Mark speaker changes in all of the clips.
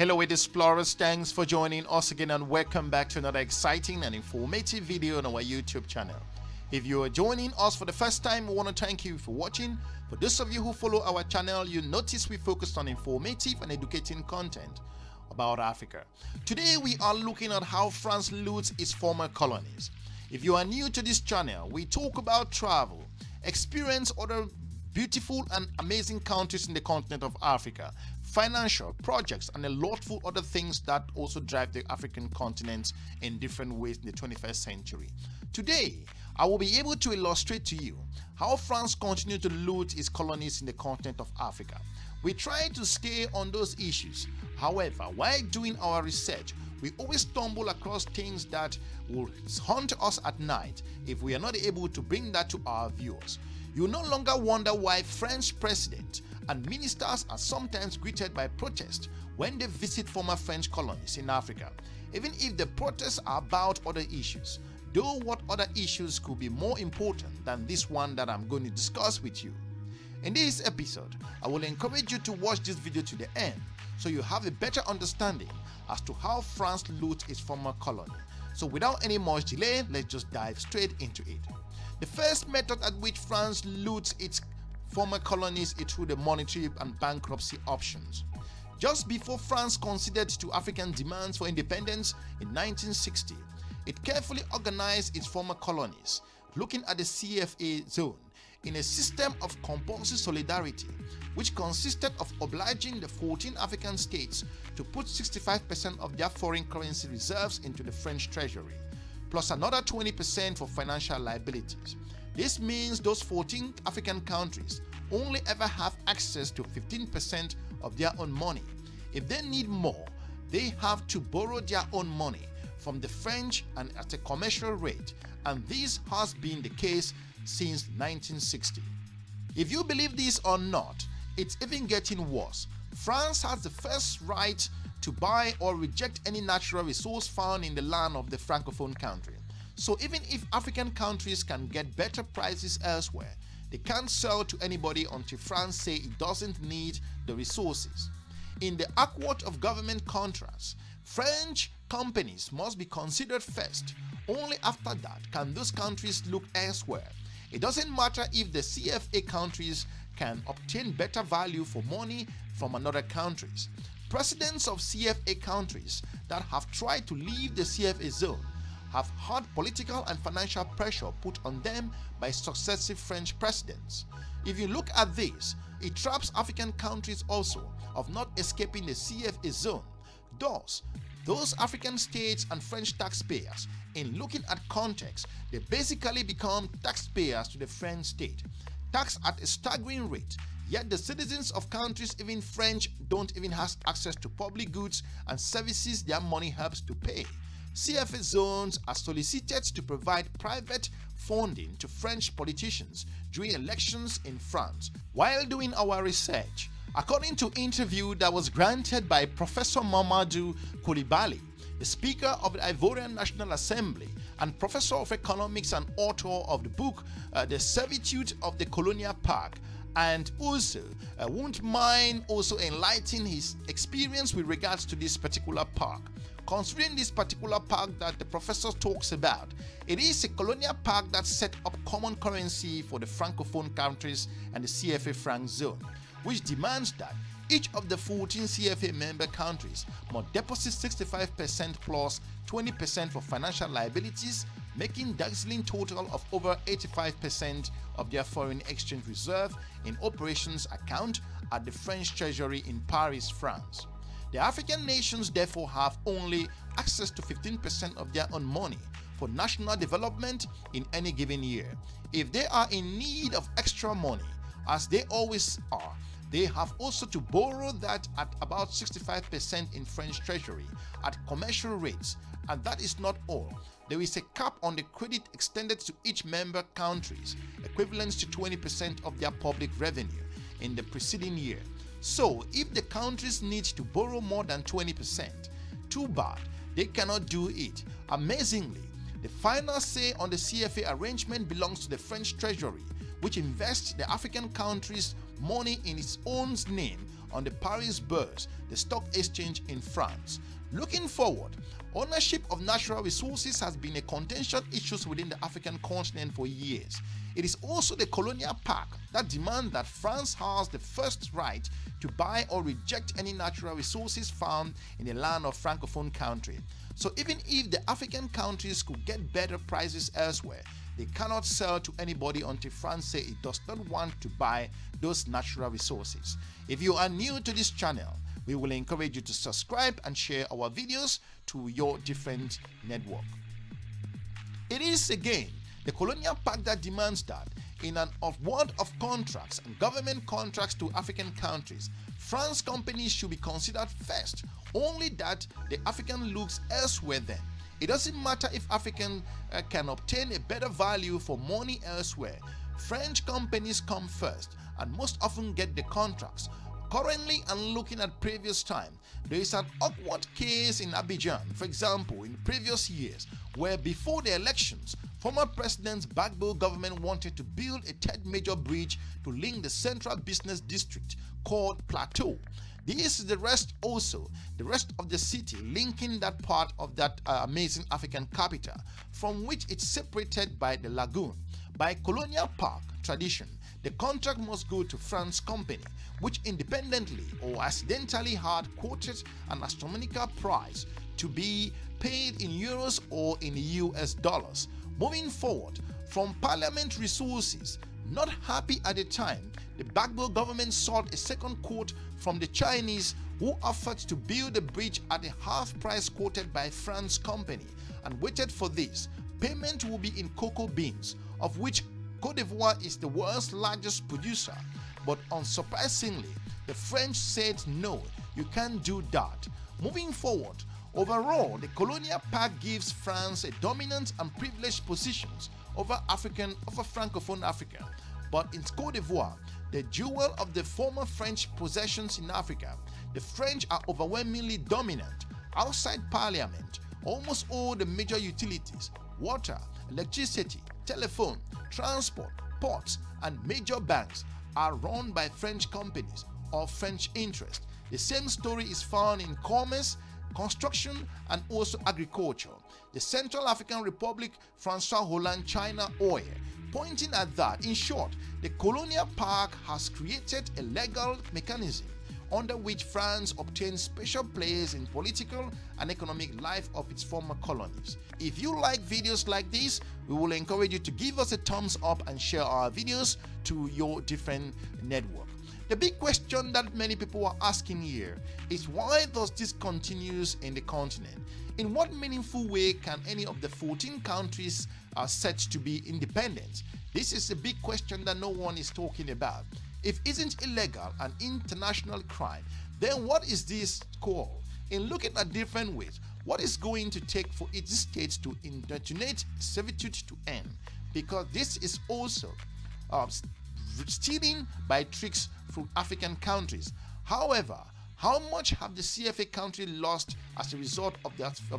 Speaker 1: Hello explorers, thanks for joining us again and welcome back to another exciting and informative video on our YouTube channel. If you are joining us for the first time, we want to thank you for watching. For those of you who follow our channel, you notice we focused on informative and educating content about Africa. Today we are looking at how France loots its former colonies. If you are new to this channel, we talk about travel, experience other beautiful and amazing countries in the continent of Africa, financial projects, and a lot of other things that also drive the African continent in different ways in the 21st century. Today, I will be able to illustrate to you how France continued to loot its colonies in the continent of Africa. We try to stay on those issues. However, while doing our research, we always stumble across things that will haunt us at night if we are not able to bring that to our viewers. You no longer wonder why French presidents and ministers are sometimes greeted by protest when they visit former French colonies in Africa, even if the protests are about other issues. Though what other issues could be more important than this one that I'm going to discuss with you. In this episode, I will encourage you to watch this video to the end so you have a better understanding as to how France loots its former colony. So without any much delay, let's just dive straight into it. The first method at which France loots its former colonies is through the monetary and bankruptcy options. Just before France conceded to African demands for independence in 1960, it carefully organized its former colonies, looking at the CFA zone in a system of compulsory solidarity, which consisted of obliging the 14 African states to put 65% of their foreign currency reserves into the French treasury, plus another 20% for financial liabilities. This means those 14 African countries only ever have access to 15% of their own money. If they need more, they have to borrow their own money from the French and at a commercial rate, and this has been the case since 1960. If you believe this or not, it's even getting worse. France has the first right to buy or reject any natural resource found in the land of the Francophone country. So even if African countries can get better prices elsewhere, they can't sell to anybody until France say it doesn't need the resources. In the accord of government contracts, French companies must be considered first. Only after that can those countries look elsewhere. It doesn't matter if the CFA countries can obtain better value for money from another countries. Presidents of CFA countries that have tried to leave the CFA zone have had political and financial pressure put on them by successive French presidents. If you look at this, it traps African countries also of not escaping the CFA zone. Thus, those African states and French taxpayers, in looking at context, they basically become taxpayers to the French state, taxed at a staggering rate. Yet the citizens of countries even French don't even have access to public goods and services their money helps to pay. CFA zones are solicited to provide private funding to French politicians during elections in France. While doing our research, according to an interview that was granted by Professor Mamadou Coulibaly, the Speaker of the Ivorian National Assembly and Professor of Economics and author of the book The Servitude of the Colonial Park, and also won't mind also enlightening his experience with regards to this particular park. Considering this particular park that the professor talks about, it is a colonial park that set up common currency for the Francophone countries and the CFA franc zone, which demands that each of the 14 CFA member countries must deposit 65% plus 20% for financial liabilities, making dazzling total of over 85% of their foreign exchange reserve in operations account at the French treasury in Paris, France. The African nations therefore have only access to 15% of their own money for national development in any given year. If they are in need of extra money, as they always are, they have also to borrow that at about 65% in French treasury at commercial rates. And that is not all. There is a cap on the credit extended to each member countries, equivalent to 20% of their public revenue in the preceding year. So if the countries need to borrow more than 20%, too bad, they cannot do it. Amazingly, the final say on the CFA arrangement belongs to the French treasury, which invests the African countries' money in its own name on the Paris Bourse, the stock exchange in France. Looking forward, ownership of natural resources has been a contentious issue within the African continent for years. It is also the colonial park that demands that France has the first right to buy or reject any natural resources found in the land of Francophone country. So even if the African countries could get better prices elsewhere, they cannot sell to anybody until France says it does not want to buy those natural resources. If you are new to this channel, we will encourage you to subscribe and share our videos to your different network. It is again the colonial park that demands that in an world of contracts and government contracts to African countries, France companies should be considered first, only that the African looks elsewhere then. It doesn't matter if African can obtain a better value for money elsewhere. French companies come first and most often get the contracts. Currently, and looking at previous time, there is an awkward case in Abidjan, for example, in previous years, where before the elections, former President Gbagbo government wanted to build a third major bridge to link the central business district called Plateau. This is the rest of the city, linking that part of that amazing African capital, from which it's separated by the lagoon. By colonial park tradition, the contract must go to France company, which independently or accidentally had quoted an astronomical price to be paid in euros or in US dollars. Moving forward, from parliament resources, not happy at the time, the Gbagbo government sought a second quote from the Chinese, who offered to build the bridge at the half price quoted by France company, and waited for this. Payment will be in cocoa beans, of which Cote d'Ivoire is the world's largest producer. But unsurprisingly, the French said no, you can't do that. Moving forward, overall, the colonial park gives France a dominant and privileged positions over Francophone Africa. But in Cote d'Ivoire, the jewel of the former French possessions in Africa, the French are overwhelmingly dominant. Outside parliament, almost all the major utilities, water, electricity, telephone, transport, ports, and major banks are run by French companies or French interests. The same story is found in commerce, construction, and also agriculture. The Central African Republic, Francois Hollande China Oil, pointing at that. In short, the colonial park has created a legal mechanism under which France obtains special place in political and economic life of its former colonies. If you like videos like this, we will encourage you to give us a thumbs up and share our videos to your different network. The big question that many people are asking here is, why does this continues in the continent? In what meaningful way can any of the 14 countries are set to be independent? This is a big question that no one is talking about. If it isn't illegal and international crime, then what is this called? In looking at different ways, what is going to take for its states to indeterminate servitude to end? Because this is also stealing by tricks from African countries. However, how much have the CFA country lost as a result of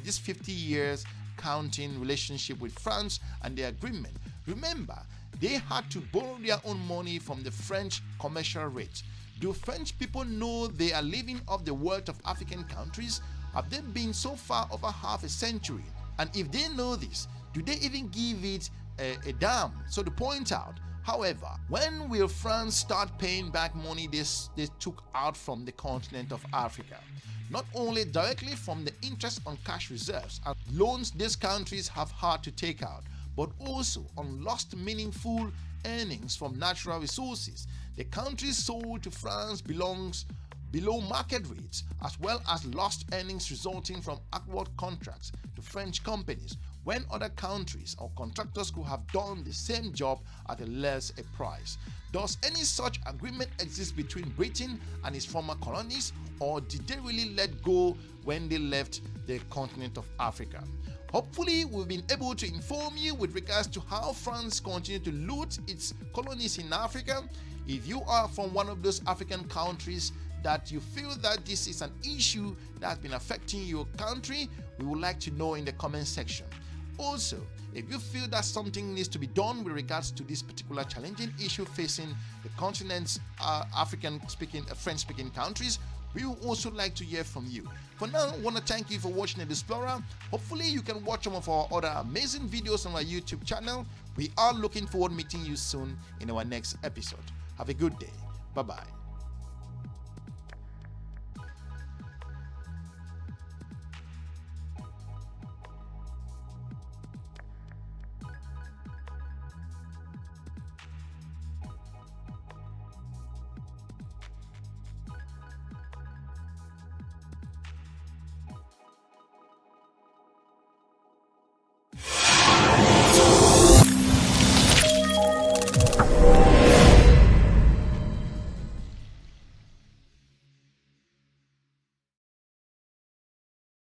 Speaker 1: this 50 years counting relationship with France and the agreement? Remember, they had to borrow their own money from the French commercial rate. Do French people know they are living off the wealth of African countries? Have they been so far over half a century? And if they know this, do they even give it a damn? So to point out, however, when will France start paying back money they took out from the continent of Africa? Not only directly from the interest on cash reserves and loans these countries have had to take out, but also on lost meaningful earnings from natural resources. The countries sold to France belongs below market rates, as well as lost earnings resulting from awkward contracts to French companies, when other countries or contractors could have done the same job at a less price. Does any such agreement exist between Britain and its former colonies, or did they really let go when they left the continent of Africa? Hopefully, we've been able to inform you with regards to how France continued to loot its colonies in Africa. If you are from one of those African countries that you feel that this is an issue that has been affecting your country, we would like to know in the comment section. Also, If you feel that something needs to be done with regards to this particular challenging issue facing the continent's African-speaking, French-speaking countries, we would also like to hear from you. For now, I want to thank you for watching The Explorer. Hopefully, you can watch some of our other amazing videos on our YouTube channel. We are looking forward to meeting you soon in our next episode. Have a good day. Bye-bye.